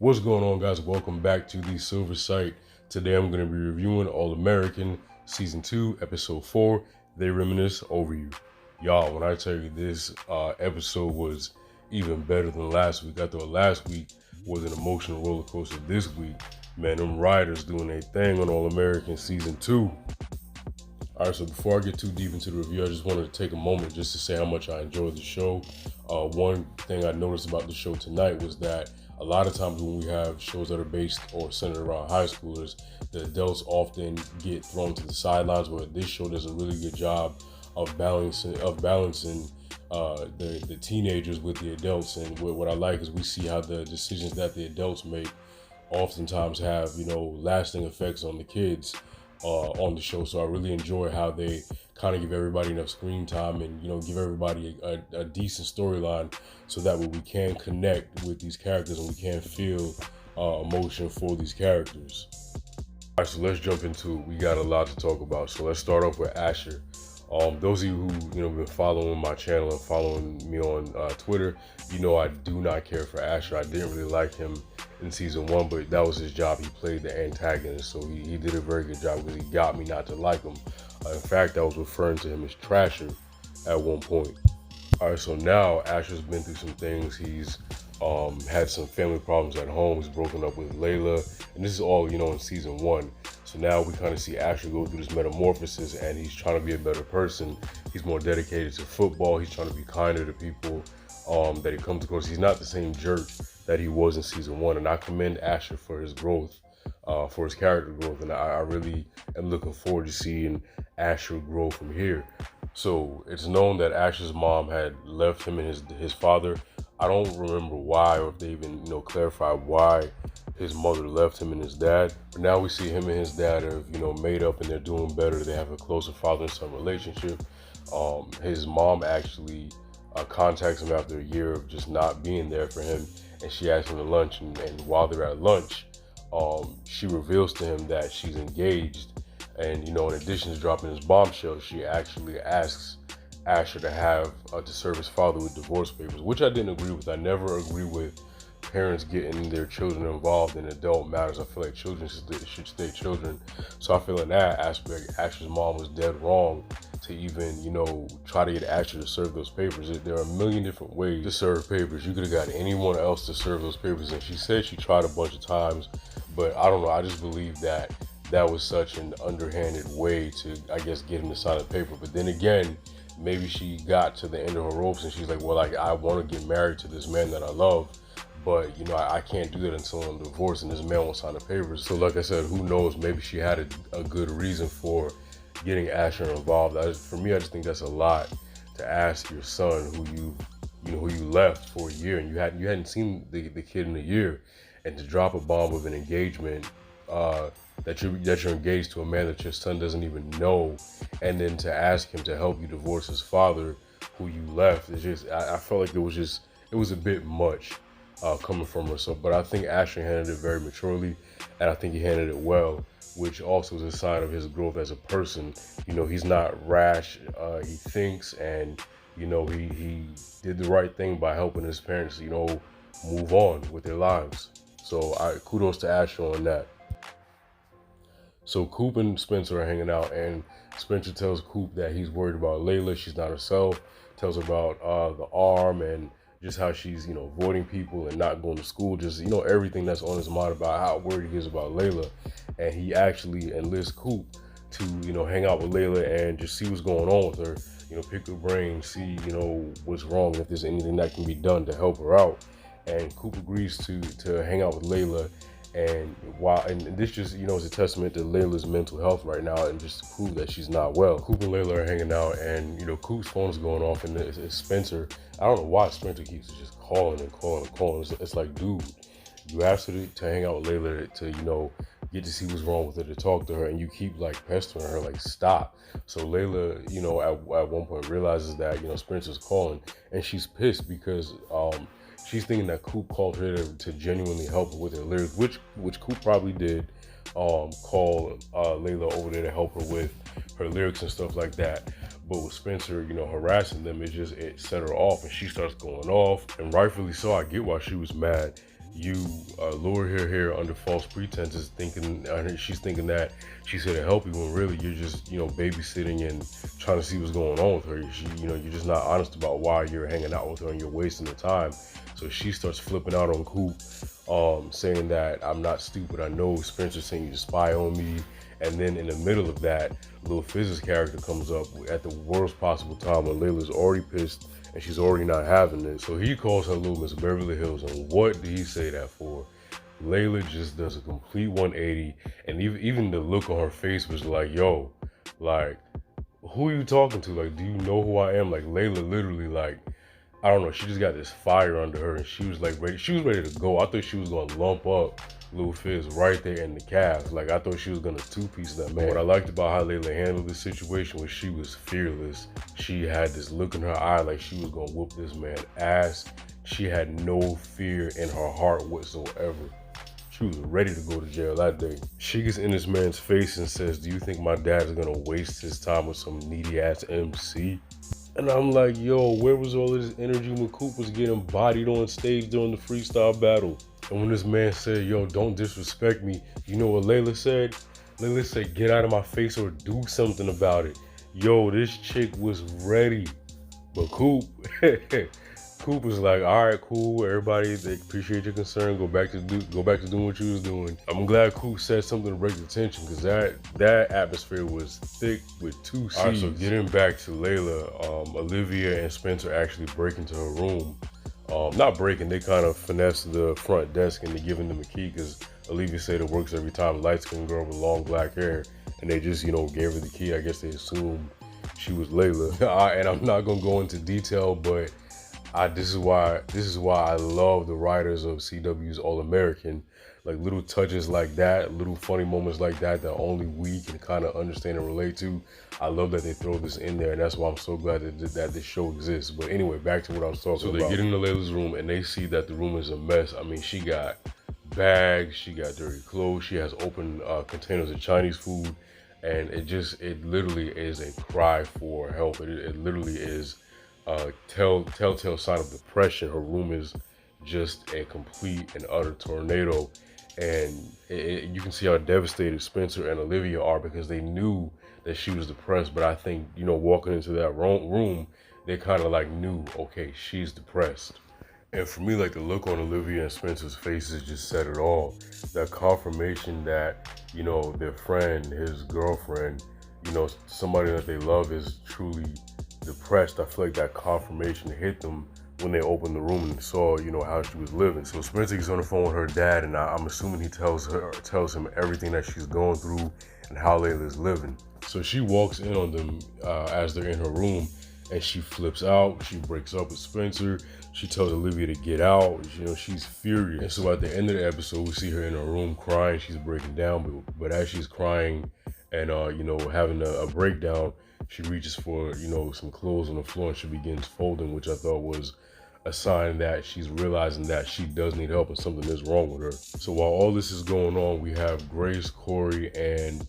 What's going on, guys? Welcome back to the Silver Site. Today I'm going to be reviewing All American Season 2, Episode 4, They Reminisce Over You. Y'all, when I tell you this episode was even better than last week, I thought last week was an emotional roller coaster. This week, man, them writers doing their thing on All American Season 2. Alright, so before I get too deep into the review, I just wanted to take a moment just to say how much I enjoyed the show. One thing I noticed about the show tonight was that a lot of times when we have shows that are based or centered around high schoolers, the adults often get thrown to the sidelines, where this show does a really good job of balancing the teenagers with the adults. And what I like is we see how the decisions that the adults make oftentimes have, lasting effects on the kids on the show. So I really enjoy how they kind of give everybody enough screen time and, give everybody a decent storyline, so that way we can connect with these characters and we can feel emotion for these characters. All right, so let's jump into it. We got a lot to talk about. So let's start off with Asher. Those of you who been following my channel and following me on Twitter, I do not care for Asher. I didn't really like him in season 1, but that was his job. He played the antagonist, so he did a very good job because he got me not to like him. In fact, I was referring to him as Trasher at one point. All right, so now Asher's been through some things. He's had some family problems at home. He's broken up with Layla, and this is all in season 1. So now we kind of see Asher go through this metamorphosis, and he's trying to be a better person. He's more dedicated to football. He's trying to be kinder to people that he comes across. He's not the same jerk that he was in season 1, and I commend Asher for his growth, for his character growth, and I really am looking forward to seeing Asher grow from here. So it's known that Asher's mom had left him and his father. I don't remember why, or if they even clarified why his mother left him and his dad. But now we see him and his dad have made up and they're doing better. They have a closer father and son relationship. His mom actually contacts him after a year of just not being there for him, and she asks him to lunch. And while they're at lunch, she reveals to him that she's engaged. And in addition to dropping his bombshell, she actually asks Asher to serve his father with divorce papers, which I didn't agree with. I never agree with parents getting their children involved in adult matters. I feel like children should stay children. So I feel in that aspect, Asher's mom was dead wrong to even, try to get Asher to serve those papers. There are a million different ways to serve papers. You could have got anyone else to serve those papers. And she said she tried a bunch of times, but I don't know. I just believe that was such an underhanded way to, I guess, get him to sign a paper. But then again, maybe she got to the end of her ropes and she's like, well, I want to get married to this man that I love, but I can't do that until I'm divorced and this man won't sign the papers. So like I said, who knows, maybe she had a good reason for getting Asher involved. For me, I just think that's a lot to ask your son who you left for a year and you hadn't seen the kid in a year, and to drop a bomb of an engagement that you're engaged to a man that your son doesn't even know, and then to ask him to help you divorce his father who you left. It's just, I felt like it was a bit much coming from her. So, but I think Asher handled it very maturely, and I think he handled it well, which also is a sign of his growth as a person. He's not rash. He thinks, and he did the right thing by helping his parents, move on with their lives. So kudos to Asher on that. So Coop and Spencer are hanging out, and Spencer tells Coop that he's worried about Layla. She's not herself. Tells her about the arm and just how she's, avoiding people and not going to school. Just, everything that's on his mind about how worried he is about Layla. And he actually enlists Coop to, hang out with Layla and just see what's going on with her. Pick her brain, see, what's wrong, if there's anything that can be done to help her out. And Coop agrees to hang out with Layla. And this just, is a testament to Layla's mental health right now, and just to prove that she's not well. Coop and Layla are hanging out, and, Coop's phone's going off, and it's Spencer. I don't know why Spencer keeps just calling and calling and calling. It's like, dude, you asked her to hang out with Layla to, get to see what's wrong with her, to talk to her, and you keep, pestering her, stop. So Layla, at one point realizes that, Spencer's calling, and she's pissed because, she's thinking that Coop called her to genuinely help her with her lyrics, which Coop probably did call Layla over there to help her with her lyrics and stuff like that. But with Spencer, harassing them, it set her off, and she starts going off, and rightfully so. I get why she was mad. you lure her here under false pretenses, thinking she's thinking that she's here to help you when really you're just, you know, babysitting and trying to see what's going on with her. You're just not honest about why you're hanging out with her and you're wasting the time. So she starts flipping out on Coop, saying that I'm not stupid. I know Spencer's saying you to spy on me. And then in the middle of that, Lil Fizz's character comes up at the worst possible time when Layla's already pissed and she's already not having it. So he calls her Little Miss Beverly Hills, and what did he say that for? Layla just does a complete 180, and even the look on her face was like, yo, like, who are you talking to? Like, do you know who I am? Like, Layla literally, like, I don't know, she just got this fire under her, and she was like ready. She was ready to go. I thought she was gonna lump up Lil Fizz right there in the calf. Like, I thought she was gonna two-piece that man. What I liked about how Layla handled the situation was she was fearless. She had this look in her eye like she was gonna whoop this man's ass. She had no fear in her heart whatsoever. She was ready to go to jail that day. She gets in this man's face and says, do you think my dad is gonna waste his time with some needy ass MC? And I'm like, yo, where was all this energy when Coop was getting bodied on stage during the freestyle battle? And when this man said, yo, don't disrespect me, you know what Layla said? Layla said, get out of my face or do something about it. Yo, this chick was ready. But Coop, Coop was like, all right, cool, everybody, they appreciate your concern. Go back to doing what you was doing. I'm glad Coop said something to break the tension, because that atmosphere was thick with two C's. All right, so getting back to Layla, Olivia and Spencer actually break into her room. Not breaking, they kind of finesse the front desk and they're giving them a key, because Olivia said it works every time. Light-skinned girl with long black hair, and they just, you know, gave her the key. I guess they assumed she was Layla. And I'm not gonna go into detail, but this is why I love the writers of CW's All American. Like, little touches like that, little funny moments like that only we can kind of understand and relate to. I love that they throw this in there, and that's why I'm so glad that this show exists. But anyway, back to what I was talking about. So they get into Layla's room and they see that the room is a mess. I mean, she got bags, she got dirty clothes, she has open containers of Chinese food, and it literally is a cry for help. It literally is telltale sign of depression. Her room is just a complete and utter tornado, and you can see how devastated Spencer and Olivia are, because they knew that she was depressed. But I think, you know, walking into that room, they kind of like knew, okay, she's depressed. And for me, like, the look on Olivia and Spencer's faces just said it all. That confirmation that, you know, their friend, his girlfriend, you know, somebody that they love is truly depressed. I feel like that confirmation hit them when they opened the room and saw, you know, how she was living. So Spencer gets on the phone with her dad, and I'm assuming he tells him everything that she's going through and how Layla's living. So she walks in on them as they're in her room, and she flips out. She breaks up with Spencer. She tells Olivia to get out. You know, she's furious. And so at the end of the episode, we see her in her room crying. She's breaking down, but as she's crying and you know, having a breakdown, she reaches for, you know, some clothes on the floor, and she begins folding, which I thought was a sign that she's realizing that she does need help and something is wrong with her. So while all this is going on, we have Grace, Corey, and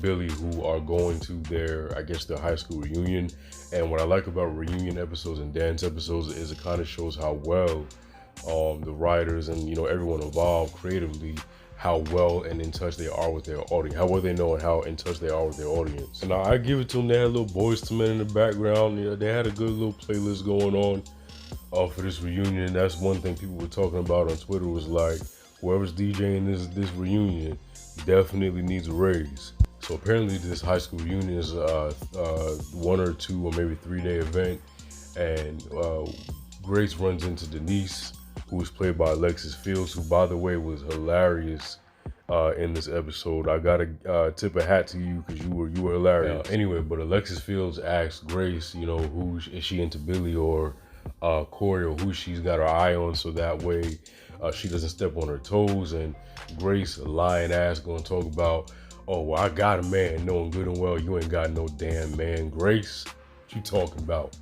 Billy, who are going to their high school reunion. And what I like about reunion episodes and dance episodes is it kind of shows how well the writers and, you know, everyone involved creatively, how well and in touch they are with their audience, how well they know and how in touch they are with their audience. And I give it to them. They had little Boys II Men in the background. You know, they had a good little playlist going on for this reunion. That's one thing people were talking about on Twitter, was like, whoever's DJing this reunion definitely needs a raise. So apparently this high school reunion is 1 or 2 or maybe 3-day event, and Grace runs into Denise, who was played by Alexis Fields, who, by the way, was hilarious in this episode. I gotta tip a hat to you, because you were hilarious. Anyway, but Alexis Fields asked Grace, you know, who is she into, Billy or Corey, or who she's got her eye on, so that way she doesn't step on her toes. And Grace, lying ass, gonna talk about, oh, well, I got a man, knowing good and well you ain't got no damn man. Grace, what you talking about?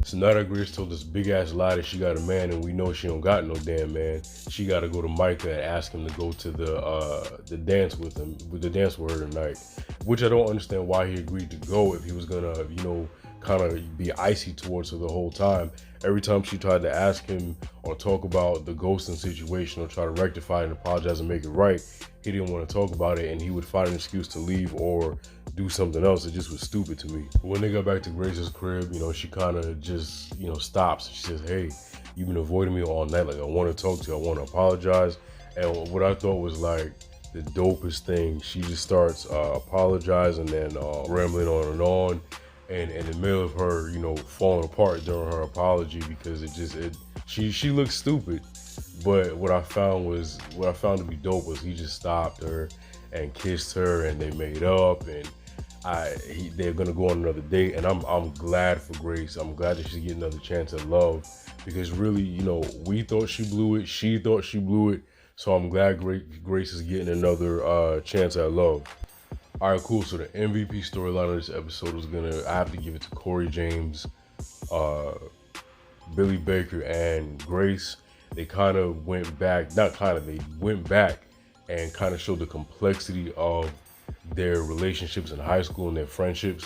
So now that Grace told this big ass lie that she got a man, and we know she don't got no damn man, she got to go to Micah and ask him to go to the dance with her tonight. Which I don't understand why he agreed to go if he was gonna, you know, kind of be icy towards her the whole time. Every time she tried to ask him or talk about the ghosting situation or try to rectify it and apologize and make it right, he didn't want to talk about it, and he would find an excuse to leave or do something else that just was stupid to me. When they got back to Grace's crib, she kind of just, stops. She says, "Hey, you've been avoiding me all night. Like, I want to talk to you. I want to apologize." And what I thought was like the dopest thing, she just starts apologizing and rambling on and on. And in the middle of her, falling apart during her apology, because she looked stupid. But what I found to be dope was he just stopped her and kissed her, and they made up, and they're gonna go on another date. And I'm glad for Grace. I'm glad that she's getting another chance at love, because really, we thought she blew it. She thought she blew it. So I'm glad Grace is getting another chance at love. All right, cool. So the MVP storyline of this episode I have to give it to Corey James, Billy Baker, and Grace. They kind of went back, they went back and kind of showed the complexity of their relationships in high school and their friendships.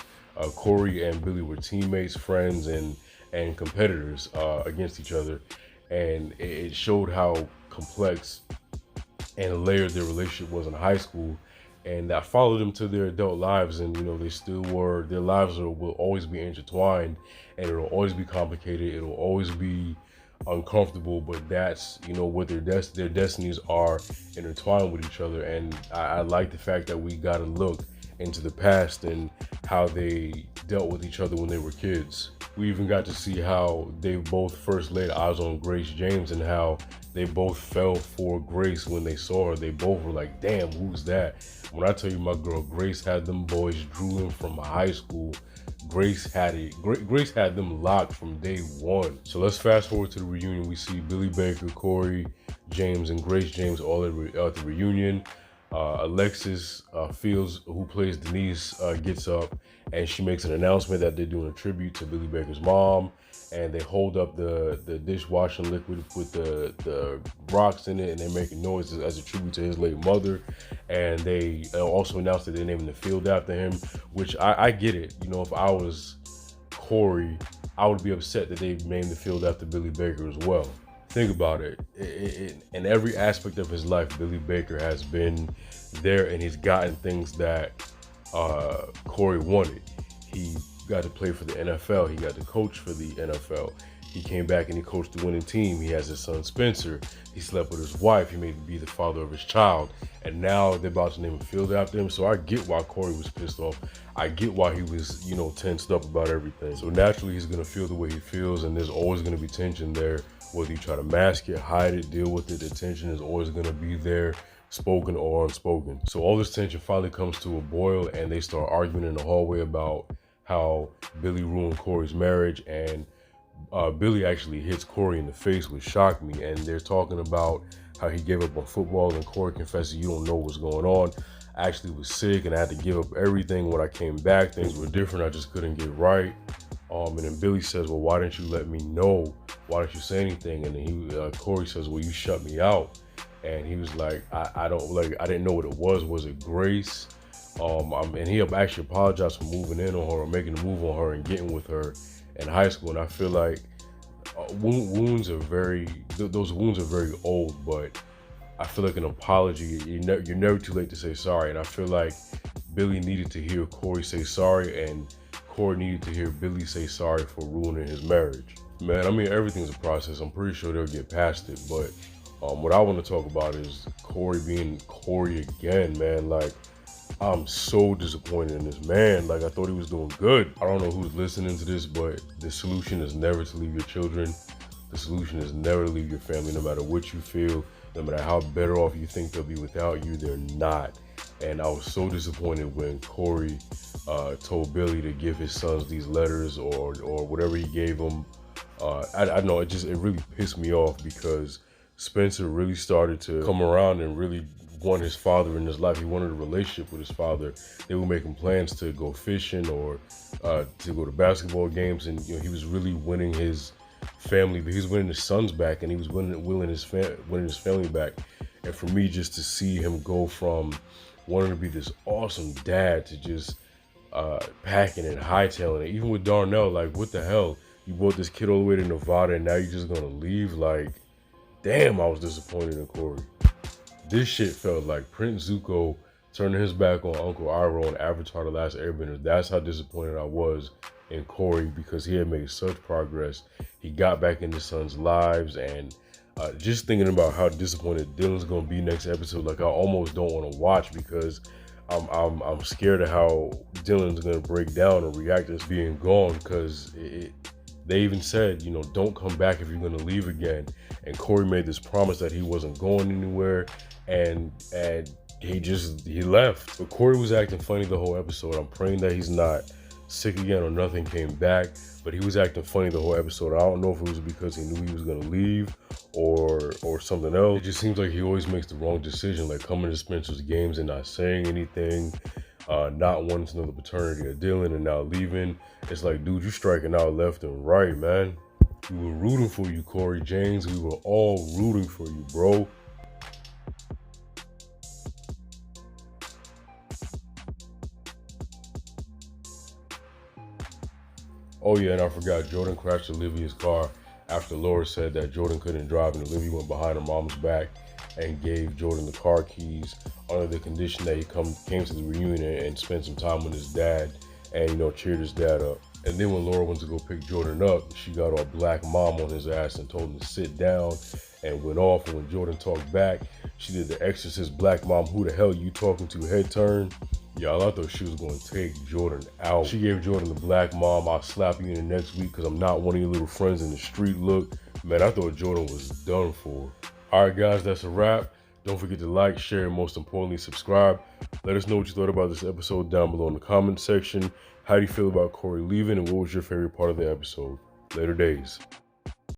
Corey and Billy were teammates, friends, and competitors against each other. And it showed how complex and layered their relationship was in high school. And that followed them to their adult lives, and their lives will always be intertwined, and it'll always be complicated. It'll always be uncomfortable, but that's what their destinies are intertwined with each other. And I like the fact that we got to look into the past and how they dealt with each other when they were kids. We even got to see how they both first laid eyes on Grace James, and how they both fell for Grace when they saw her. They both were like, "Damn, who's that?" When I tell you, my girl Grace had them boys drooling from high school. Grace had them locked from day one. So let's fast forward to the reunion. We see Billy Baker, Corey James, and Grace James all at the reunion. Alexis Fields, who plays Denise, gets up, and she makes an announcement that they're doing a tribute to Billy Baker's mom. And they hold up the dishwashing liquid with the rocks in it, and they're making noises as a tribute to his late mother. And they also announced that they're naming the field after him, which I get it. If I was Corey, I would be upset that they named the field after Billy Baker as well. Think about it. In every aspect of his life, Billy Baker has been there, and he's gotten things that Corey wanted. He got to play for the NFL. He got to coach for the NFL. He came back and he coached the winning team. He has his son Spencer. He slept with his wife. He may be the father of his child. And now they're about to name a field after him. So I get why Corey was pissed off. I get why he was, tensed up about everything. So naturally he's going to feel the way he feels, and there's always going to be tension there. Whether you try to mask it, hide it, deal with it, the tension is always going to be there, spoken or unspoken. So all this tension finally comes to a boil, and they start arguing in the hallway about how Billy ruined Corey's marriage. And Billy actually hits Corey in the face, which shocked me. And they're talking about how he gave up on football, and Corey confesses, "You don't know what's going on. I actually was sick and I had to give up everything. When I came back, things were different. I just couldn't get right." And then Billy says, "Well, why didn't you let me know? Why didn't you say anything?" And then Corey says, "Well, you shut me out." And he was like, I didn't know what it was. Was it Grace?" And he actually apologized for moving in on her, or making a move on her and getting with her in high school. And I feel like those wounds are very old, but I feel like an apology, you're never too late to say sorry. And I feel like Billy needed to hear Corey say sorry, and Corey needed to hear Billy say sorry for ruining his marriage. Man, I mean, everything's a process. I'm pretty sure they'll get past it, but what I want to talk about is Corey being Corey again, man. Like, I'm so disappointed in this man. Like, I thought he was doing good. I don't know who's listening to this, but the solution is never to leave your children. The solution is never to leave your family, no matter what you feel, no matter how better off you think they'll be without you, they're not. And I was so disappointed when Corey told Billy to give his sons these letters or whatever he gave them. I know it really pissed me off, because Spencer really started to come around and really want his father in his life. He wanted a relationship with his father. They were making plans to go fishing or to go to basketball games, and he was really winning his family. He was winning his sons back, and he was winning his family back. And for me, just to see him go from wanting to be this awesome dad to just packing and hightailing it. Even with Darnell, like, what the hell? You brought this kid all the way to Nevada and now you're just gonna leave? Like, damn, I was disappointed in Corey. This shit felt like Prince Zuko turning his back on Uncle Iroh on Avatar The Last Airbender. That's how disappointed I was in Corey, because he had made such progress. He got back into sons' lives, and just thinking about how disappointed Dylan's gonna be next episode, like, I almost don't want to watch, because I'm scared of how Dylan's gonna break down or react to us being gone, because they even said, you know, don't come back if you're gonna leave again. And Corey made this promise that he wasn't going anywhere, and he left. But Corey was acting funny the whole episode. I'm praying that he's not sick again or nothing came back, but he was acting funny the whole episode. I don't know if it was because he knew he was gonna leave or something else. It just seems like he always makes the wrong decision, like coming to Spencer's games and not saying anything, not wanting to know the paternity of Dylan and now leaving. It's like, dude, you striking out left and right, man. We were rooting for you, Corey James. We were all rooting for you, bro. Oh yeah, and I forgot, Jordan crashed Olivia's car after Laura said that Jordan couldn't drive, and Olivia went behind her mom's back and gave Jordan the car keys under the condition that he came to the reunion and spent some time with his dad and, you know, cheered his dad up. And then when Laura went to go pick Jordan up, she got all black mom on his ass and told him to sit down and went off. And when Jordan talked back, she did the Exorcist black mom, who the hell you talking to, head turn. Y'all, I thought she was going to take Jordan out. She gave Jordan the black mom, I'll slap you in the next week because I'm not one of your little friends in the street look. Man, I thought Jordan was done for. All right, guys, that's a wrap. Don't forget to like, share, and most importantly, subscribe. Let us know what you thought about this episode down below in the comment section. How do you feel about Corey leaving, and what was your favorite part of the episode? Later days.